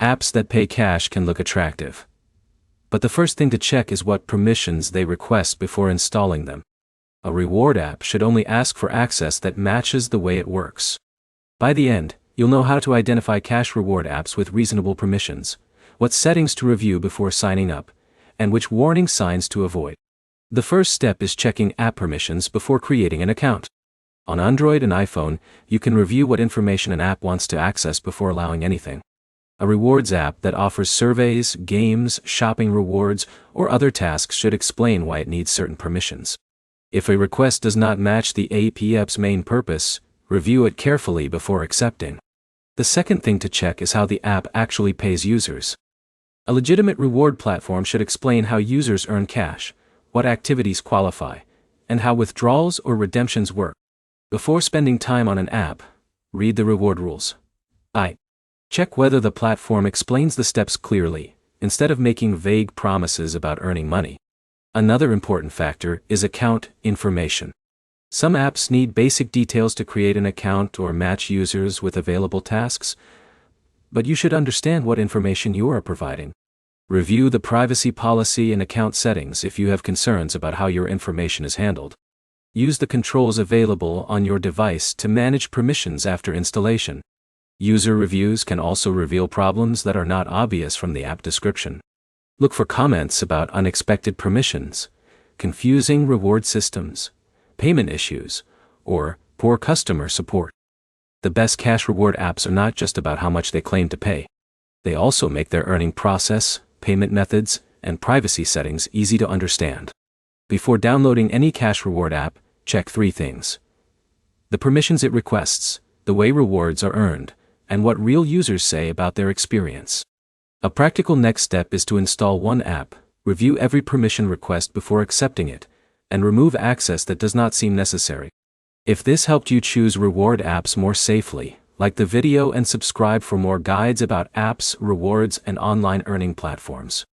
Apps that pay cash can look attractive. But the first thing to check is what permissions they request before installing them. A reward app should only ask for access that matches the way it works. By the end, you'll know how to identify cash reward apps with reasonable permissions, what settings to review before signing up, and which warning signs to avoid. The first step is checking app permissions before creating an account. On Android and iPhone, you can review what information an app wants to access before allowing anything. A rewards app that offers surveys, games, shopping rewards, or other tasks should explain why it needs certain permissions. If a request does not match the app's main purpose, review it carefully before accepting. The second thing to check is how the app actually pays users. A legitimate reward platform should explain how users earn cash, what activities qualify, and how withdrawals or redemptions work. Before spending time on an app, read the reward rules. Check whether the platform explains the steps clearly, instead of making vague promises about earning money. Another important factor is account information. Some apps need basic details to create an account or match users with available tasks, but you should understand what information you are providing. Review the privacy policy and account settings if you have concerns about how your information is handled. Use the controls available on your device to manage permissions after installation. User reviews can also reveal problems that are not obvious from the app description. Look for comments about unexpected permissions, confusing reward systems, payment issues, or poor customer support. The best cash reward apps are not just about how much they claim to pay. They also make their earning process, payment methods, and privacy settings easy to understand. Before downloading any cash reward app, check 3 things: the permissions it requests, the way rewards are earned, and what real users say about their experience. A practical next step is to install one app, review every permission request before accepting it, and remove access that does not seem necessary. If this helped you choose reward apps more safely, like the video and subscribe for more guides about apps, rewards, and online earning platforms.